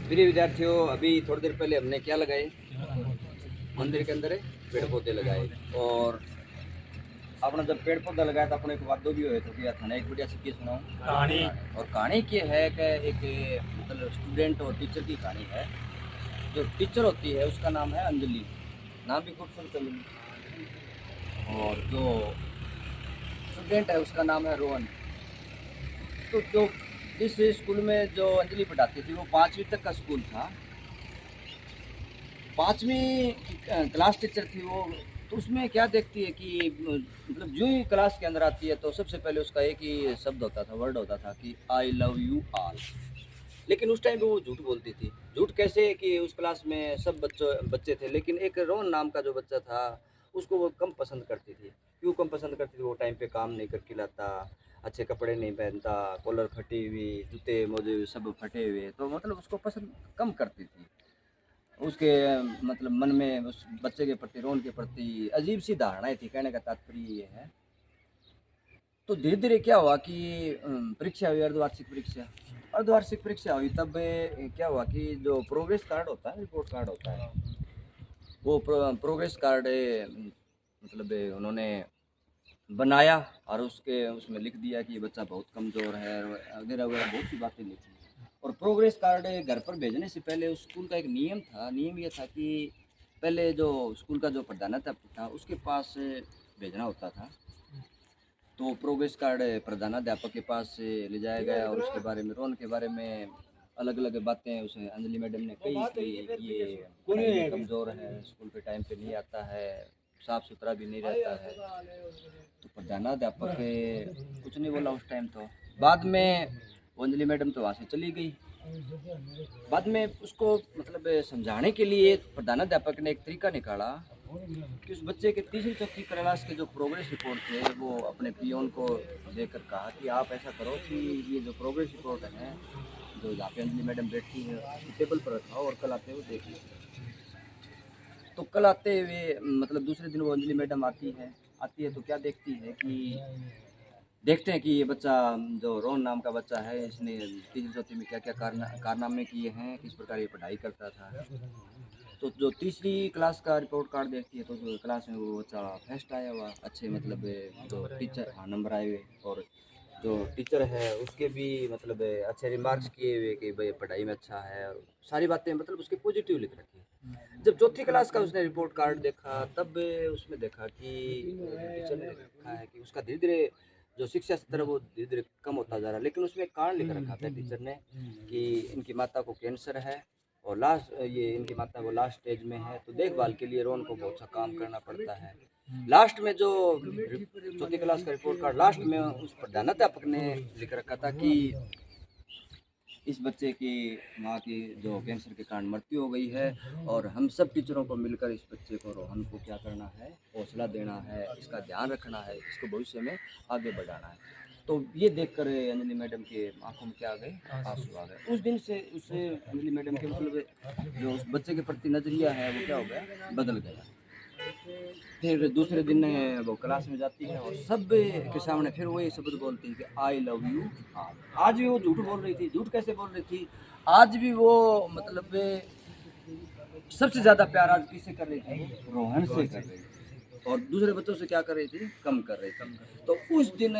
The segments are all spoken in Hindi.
प्रिय विद्यार्थियों, अभी थोड़ी देर पहले हमने क्या लगाए? मंदिर के अंदर पेड़ पौधे लगाए। और आपने जब पेड़ पौधा लगाया तो अपने एक वादो भी हुए तो किया था ना, एक बढ़िया सिक्की सुनाओ कहानी। और कहानी की है कि एक मतलब स्टूडेंट और टीचर की कहानी है। जो टीचर होती है उसका नाम है अंजलि, नाम भी खूबसूरत अंजलि। और जो स्टूडेंट है उसका नाम है रोहन। तो जो इस स्कूल में जो अंजलि पढ़ाती थी वो 5वीं तक का स्कूल था। 5वीं की क्लास टीचर थी वो। तो उसमें क्या देखती है कि मतलब जो ही क्लास के अंदर आती है तो सबसे पहले उसका एक ही शब्द होता था, वर्ड होता था कि आई लव यू ऑल। लेकिन उस टाइम पे वो झूठ बोलती थी। झूठ कैसे कि उस क्लास में सब बच्चे थे, लेकिन एक रोहन नाम का जो बच्चा था उसको वो कम पसंद करती थी। क्यों कम पसंद करती थी? वो टाइम पे काम नहीं करके लाता, अच्छे कपड़े नहीं पहनता, कॉलर फटी हुई, जूते मोजे सब फटे हुए, तो मतलब उसको पसंद कम करती थी। उसके मतलब मन में उस बच्चे के प्रति, रोहन के प्रति अजीब सी धारणाएं थी। कहने का तात्पर्य ये है। तो धीरे धीरे क्या हुआ कि परीक्षा हुई, अर्धवार्षिक परीक्षा। अर्धवार्षिक परीक्षा हुई तब क्या हुआ कि जो प्रोग्रेस कार्ड होता है, रिपोर्ट कार्ड होता है, वो प्रोग्रेस कार्ड मतलब उन्होंने बनाया और उसमें लिख दिया कि ये बच्चा बहुत कमज़ोर है वगैरह वगैरह, बहुत सी बातें लिखी। और प्रोग्रेस कार्ड घर पर भेजने से पहले उस स्कूल का एक नियम था। नियम ये था कि पहले जो स्कूल का जो प्रधानाध्यापक था उसके पास भेजना होता था। तो प्रोग्रेस कार्ड प्रधानाध्यापक के पास ले जाया गया और उसके बारे में, रोहन के बारे में अलग अलग बातें उसे अंजलि मैडम ने कही कि ये पढ़ाई में कमज़ोर है, स्कूल पे टाइम पे नहीं आता है, साफ सुथरा भी नहीं रहता है। तो प्रधानाध्यापक कुछ नहीं बोला उस टाइम। तो बाद में वो अंजलि मैडम तो वहाँ से चली गई। बाद में उसको मतलब समझाने के लिए प्रधानाध्यापक ने एक तरीका निकाला कि उस बच्चे के तीसरी चौथी क्लास के जो प्रोग्रेस रिपोर्ट थे वो अपने पियोन को देकर कहा कि आप ऐसा करो कि ये जो प्रोग्रेस रिपोर्ट है, जो जहाँ पे अंजलि मैडम बैठती है उसकी टेबल पर रखाओ और कल आते हुए देख लीजिए। तो कल आते हुए मतलब दूसरे दिन वो अंजलि मैडम आती है तो क्या देखती है कि देखते हैं कि ये बच्चा, जो रोहन नाम का बच्चा है, इसने तीसरी चौथी में क्या क्या कारनामे किए हैं, किस प्रकार ये पढ़ाई करता था। तो जो तीसरी क्लास का रिपोर्ट कार्ड देखती है तो जो क्लास में वो बच्चा फर्स्ट आया हुआ, अच्छे मतलब जो टीचर, हाँ, नंबर आए हुए। और जो टीचर है उसके भी मतलब अच्छे रिमार्क्स किए हुए कि भाई पढ़ाई में अच्छा है, और सारी बातें मतलब उसके पॉजिटिव लिख रखी है। जब चौथी क्लास का उसने रिपोर्ट कार्ड देखा तब उसमें देखा कि टीचर ने लिखा है कि उसका धीरे धीरे जो शिक्षा स्तर है वो धीरे धीरे कम होता जा रहा है। लेकिन उसमें एक कारण लिख रखा था टीचर ने कि इनकी माता को कैंसर है और ये इनकी माता वो लास्ट स्टेज में है, तो देखभाल के लिए रोहन को बहुत सा काम करना पड़ता है। लास्ट में जो चौथी क्लास का रिपोर्ट कार्ड लास्ट में उस प्रधानाध्यापक ने लिख रखा था कि इस बच्चे की माँ की जो कैंसर के कारण मृत्यु हो गई है और हम सब टीचरों को मिलकर इस बच्चे को, रोहन को, क्या करना है, हौसला देना है, इसका ध्यान रखना है, इसको भविष्य में आगे बढ़ाना है। तो ये देखकर अंजलि मैडम के आंखों में क्या आ गए, आंसू आ गए। उस दिन से उससे अंजलि मैडम के मतलब जो उस बच्चे के प्रति नजरिया है वो क्या हो गया, बदल गया। फिर दूसरे दिन वो क्लास में जाती है और सब के सामने फिर वही शब्द बोलती है कि आई लव यू ऑल। आज भी वो झूठ बोल रही थी। झूठ कैसे बोल रही थी? आज भी वो मतलब सबसे ज़्यादा प्यार आज किससे कर रही थी? रोहन से कर रही थी। और दूसरे बच्चों से क्या कर रही थी? कम कर रही थी। तो उस दिन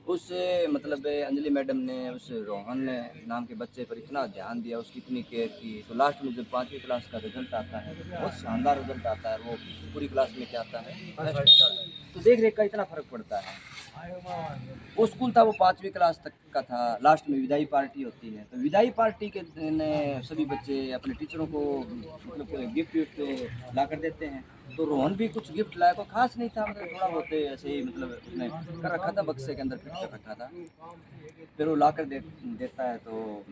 उस मतलब अंजलि मैडम ने उस रोहन नाम के बच्चे पर इतना ध्यान दिया, उसकी इतनी केयर की। तो लास्ट में जब 5वीं क्लास का रिजल्ट आता है तो बहुत शानदार रिजल्ट आता है। वो पूरी क्लास में क्या आता है, फर्स्ट आता है। तो देख रेख का इतना फर्क पड़ता है। वो स्कूल था वो 5वीं क्लास तक का था। लास्ट में विदाई पार्टी होती है, तो विदाई पार्टी के दिन सभी बच्चे अपने टीचरों को मतलब गिफ्ट विफ्ट ला कर देते हैं। तो रोहन भी कुछ गिफ्ट लाया, कोई खास नहीं था, मतलब थोड़ा बहुत ऐसे ही मतलब उसने कर रखा था, बक्से के अंदर फिट कर रखा था। फिर वो ला कर देता है तो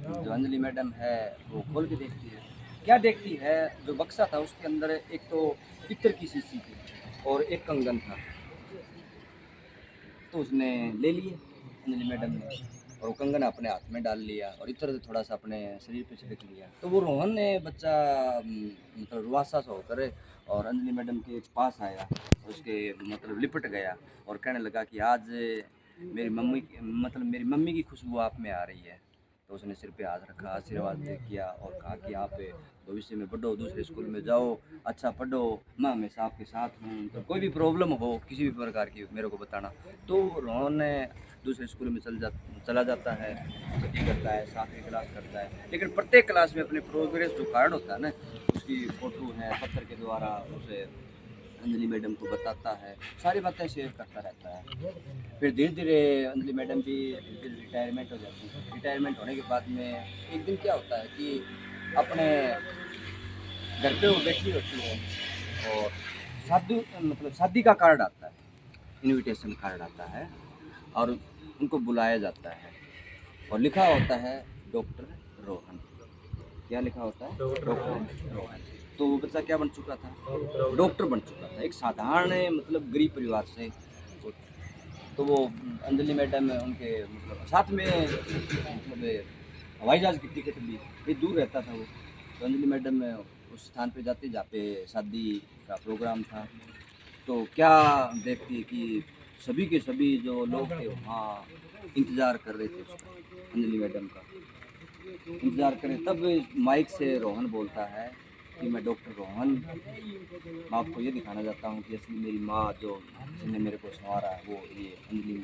जो अंजलि मैडम है वो खोल के देखती है। क्या देखती है? जो बक्सा था उसके अंदर एक तो पित्तर की शीशी थी और एक कंगन था। तो उसने ले लिए अंजलि मैडम ने और वो कंगन अपने हाथ में डाल लिया और इधर से थोड़ा सा अपने शरीर पे छिड़क लिया। तो वो रोहन ने बच्चा मतलब रुआसा सा होकर और अंजलि मैडम के पास आया, उसके मतलब लिपट गया और कहने लगा कि आज मेरी मम्मी की खुशबू आप में आ रही है। तो उसने सिर पे हाथ रखा, आशीर्वाद दे किया और कहा कि आप भविष्य में बढ़ो, दूसरे स्कूल में जाओ, अच्छा पढ़ो, मैं हमेशा आपके साथ हूँ, तो कोई भी प्रॉब्लम हो किसी भी प्रकार की मेरे को बताना। तो रोहन दूसरे स्कूल में चला जाता है, छठी करता है, 7वीं क्लास करता है, लेकिन प्रत्येक क्लास में अपने प्रोग्रेस जो कार्ड होता है ना, उसकी फ़ोटो है, पत्र के द्वारा उसे अंजलि मैडम को बताता है, सारी बातें शेयर करता रहता है। फिर धीरे धीरे अंजलि मैडम भी धीरे धीरे रिटायरमेंट हो जाती है। रिटायरमेंट होने के बाद में एक दिन क्या होता है कि अपने घर पे वो बैठी होती है और शादी का कार्ड आता है, इनविटेशन कार्ड आता है और उनको बुलाया जाता है और लिखा होता है डॉक्टर रोहन। क्या लिखा होता है? डॉक्टर रोहन। तो वो बच्चा क्या बन चुका था? डॉक्टर बन चुका था, एक साधारण गरीब परिवार से। तो वो अंजलि मैडम उनके साथ में हवाई जहाज़ की टिकट भी ये दूर रहता था वो। तो अंजलि मैडम उस स्थान पे जाती जहाँ पे शादी का प्रोग्राम था। तो क्या देखती है कि सभी के सभी जो लोग थे वहाँ इंतज़ार कर रहे थे उसका, अंजलि मैडम का इंतज़ार करें। तब माइक से रोहन बोलता है कि मैं डॉक्टर रोहन, मैं आपको ये दिखाना चाहता हूँ कि असली मेरी माँ जो जिसने मेरे को संवारा है वो ये अंजलि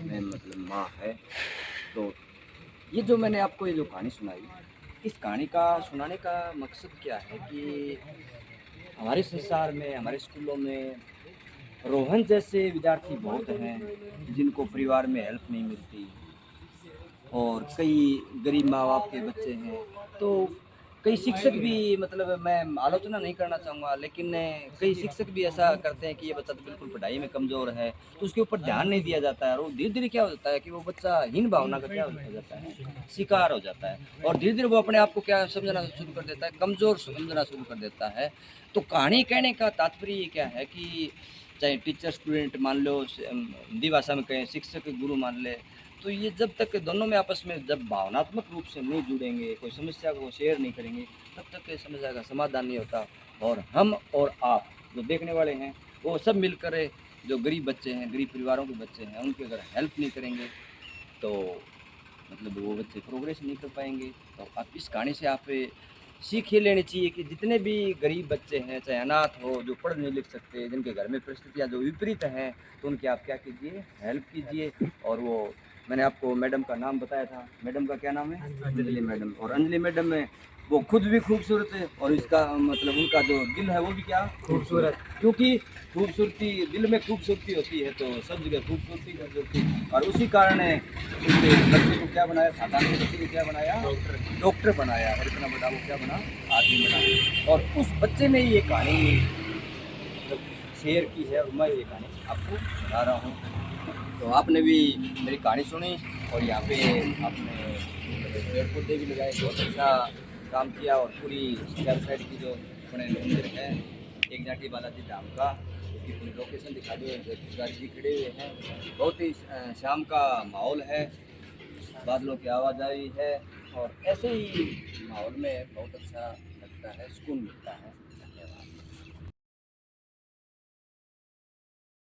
में माँ है। तो ये जो मैंने आपको ये जो कहानी सुनाई, इस कहानी का सुनाने का मकसद क्या है कि हमारे संसार में, हमारे स्कूलों में रोहन जैसे विद्यार्थी बहुत हैं जिनको परिवार में हेल्प नहीं मिलती और कई गरीब माँ बाप के बच्चे हैं। तो कई शिक्षक भी मैं आलोचना नहीं करना चाहूँगा, लेकिन कई शिक्षक भी ऐसा करते हैं कि ये बच्चा तो बिल्कुल पढ़ाई में कमज़ोर है, तो उसके ऊपर ध्यान नहीं दिया जाता है और धीरे धीरे क्या हो जाता है कि वो बच्चा हीन भावना का क्या हो जाता है, शिकार हो जाता है और धीरे धीरे वो अपने आप को क्या समझना शुरू कर देता है, कमज़ोर समझना शुरू कर देता है। तो कहानी कहने का तात्पर्य ये क्या है कि चाहे टीचर स्टूडेंट मान लो, हिंदी भाषा में कहें शिक्षक गुरु मान ले, तो ये जब तक दोनों में आपस में जब भावनात्मक रूप से नहीं जुड़ेंगे, कोई समस्या को शेयर नहीं करेंगे, तब तक ये समस्या का समाधान नहीं होता। और हम और आप जो देखने वाले हैं वो सब मिलकर जो गरीब बच्चे हैं, गरीब परिवारों के बच्चे हैं, उनकी अगर हेल्प नहीं करेंगे तो वो बच्चे प्रोग्रेस नहीं कर पाएंगे। तो आप इस कहानी से आप सीख ये लेनी चाहिए कि जितने भी गरीब बच्चे हैं, चाहे अनाथ हो, जो पढ़ नहीं लिख सकते, जिनके घर में परिस्थितियाँ जो विपरीत हैं, तो उनकी आप क्या कीजिए, हेल्प कीजिए। और वो मैंने आपको मैडम का नाम बताया था, मैडम का क्या नाम है? अंजलि मैडम। और अंजलि मैडम में वो खुद भी खूबसूरत है और इसका उनका जो दिल है वो भी क्या खूबसूरत, क्योंकि खूबसूरती दिल में खूबसूरती होती है तो सब जगह खूबसूरती। और उसी कारण है उसके बच्चे को क्या बनाया, साधारण बच्चे को क्या बनाया, डॉक्टर बनाया और इतना बड़ा वो क्या बना, आदमी बना। और उस बच्चे ने ये कहानी शेयर की है और मैं ये कहानी आपको बता रहा हूँ। तो आपने भी मेरी कहानी सुनी और यहाँ पे आपने पेड़ पौधे भी लगाए, बहुत अच्छा काम किया। और पूरी चार साइड की जो अपने मंदिर है एक जाटी बालाजी धाम का, उसकी पूरी लोकेशन दिखा दो। पुजारी जी खड़े हुए हैं, बहुत ही शाम का माहौल है, बादलों की आवाजाही है और ऐसे ही माहौल में बहुत अच्छा लगता है, सुकून मिलता है।